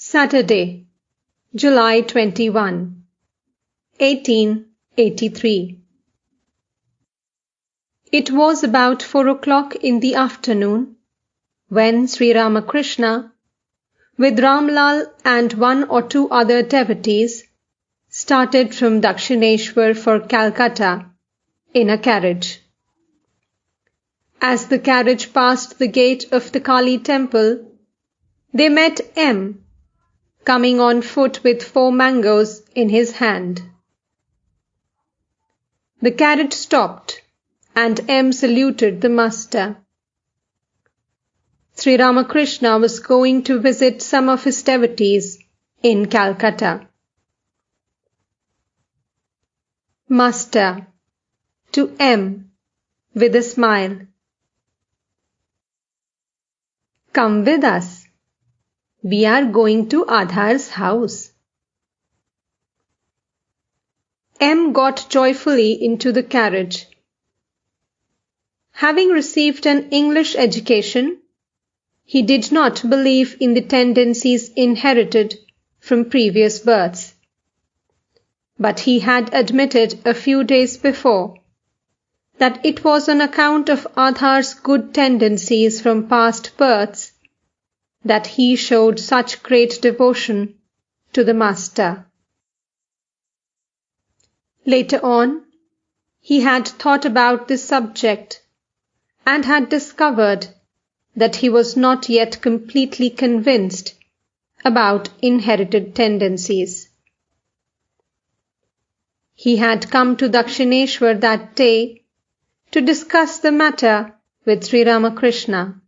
Saturday, July 21, 1883. It was about 4 o'clock in the afternoon when Sri Ramakrishna, with Ramlal and 1 or 2 other devotees, started from Dakshineshwar for Calcutta in a carriage. As the carriage passed the gate of the Kali temple, they met M, coming on foot with 4 mangoes in his hand. The carriage stopped, and M saluted the master. Sri Ramakrishna was going to visit some of his devotees in Calcutta. Master, to M, with a smile. Come with us. We are going to Adhar's house. M got joyfully into the carriage. Having received an English education, he did not believe in the tendencies inherited from previous births. But he had admitted a few days before that it was on account of Adhar's good tendencies from past births that he showed such great devotion to the Master. Later on, he had thought about this subject and had discovered that he was not yet completely convinced about inherited tendencies. He had come to Dakshineshwar that day to discuss the matter with Sri Ramakrishna.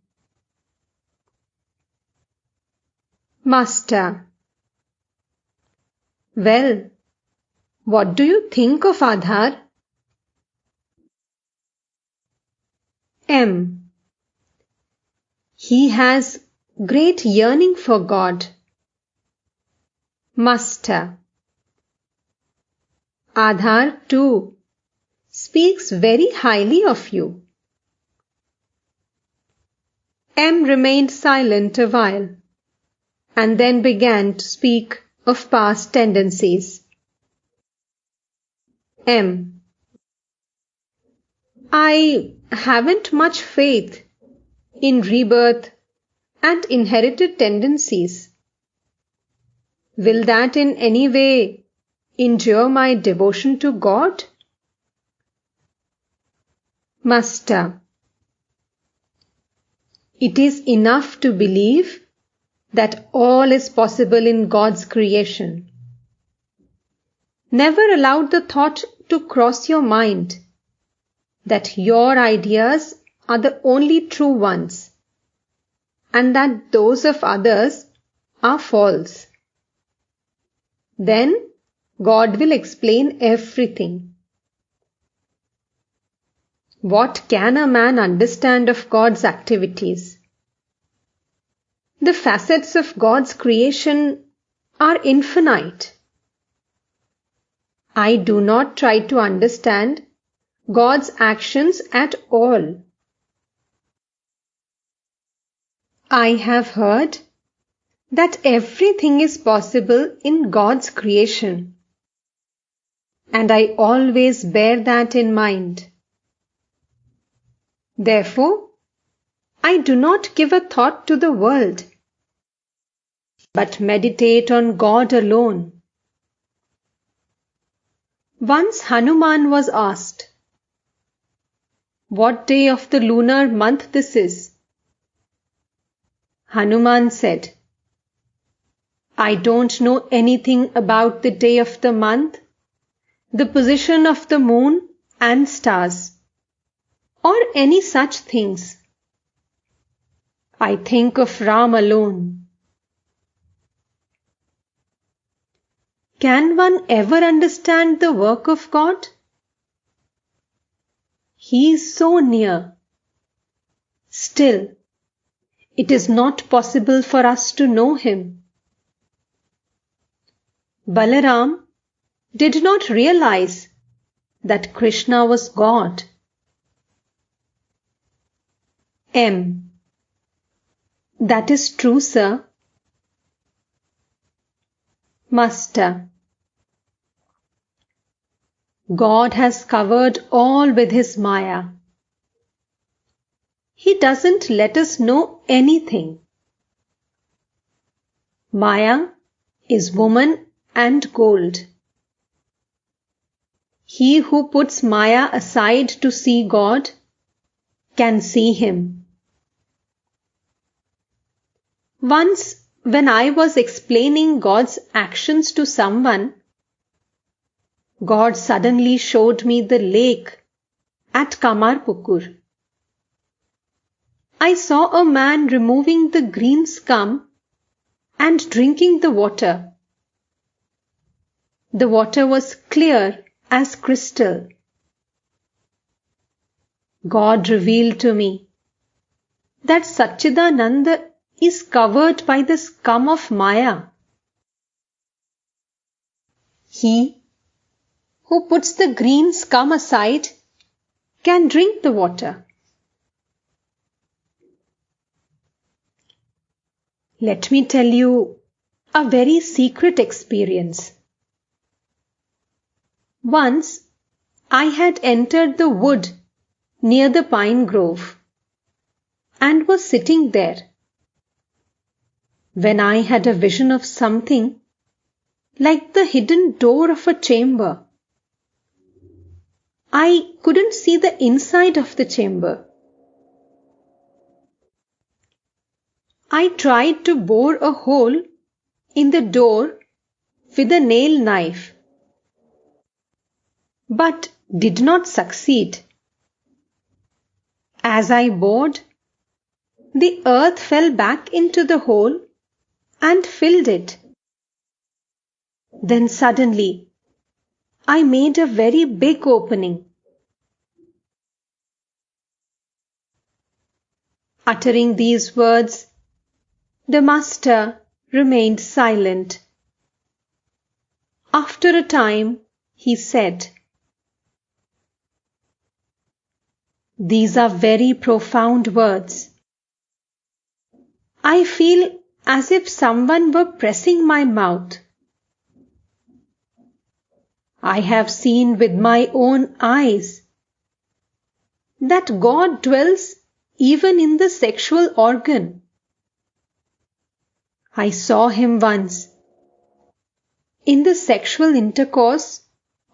Master: Well, what do you think of Adhar? M: He has great yearning for God. Master: Adhar too speaks very highly of you. M remained silent a while, and then began to speak of past tendencies. M: I haven't much faith in rebirth and inherited tendencies. Will that in any way injure my devotion to God? Master: It is enough to believe that all is possible in God's creation. Never allow the thought to cross your mind that your ideas are the only true ones and that those of others are false. Then God will explain everything. What can a man understand of God's activities? The facets of God's creation are infinite. I do not try to understand God's actions at all. I have heard that everything is possible in God's creation, and I always bear that in mind. Therefore, I do not give a thought to the world, but meditate on God alone. Once Hanuman was asked, "What day of the lunar month this is?" Hanuman said, "I don't know anything about the day of the month, the position of the moon and stars, or any such things. I think of Ram alone." Can one ever understand the work of God? He is so near. Still, it is not possible for us to know Him. Balaram did not realize that Krishna was God. M: That is true, sir. Master. God has covered all with His Maya. He doesn't let us know anything. Maya is woman and gold. He who puts Maya aside to see God can see Him. Once, when I was explaining God's actions to someone, God suddenly showed me the lake at Kamarpukur. I saw a man removing the green scum and drinking the water. The water was clear as crystal. God revealed to me that Satchidananda is covered by the scum of Maya. He who puts the green scum aside can drink the water. Let me tell you a very secret experience. Once I had entered the wood near the pine grove and was sitting there when I had a vision of something like the hidden door of a chamber. I couldn't see the inside of the chamber. I tried to bore a hole in the door with a nail knife, but did not succeed. As I bored, the earth fell back into the hole and filled it. Then suddenly, I made a very big opening. Uttering these words, the Master remained silent. After a time, he said, "These are very profound words. I feel as if someone were pressing my mouth. I have seen with my own eyes that God dwells even in the sexual organ. I saw Him once in the sexual intercourse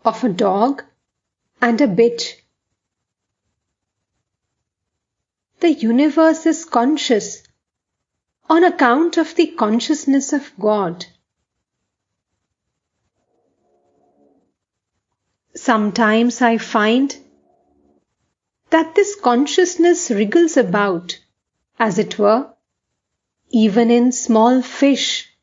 of a dog and a bitch. The universe is conscious on account of the consciousness of God. Sometimes I find that this consciousness wriggles about, as it were, even in small fish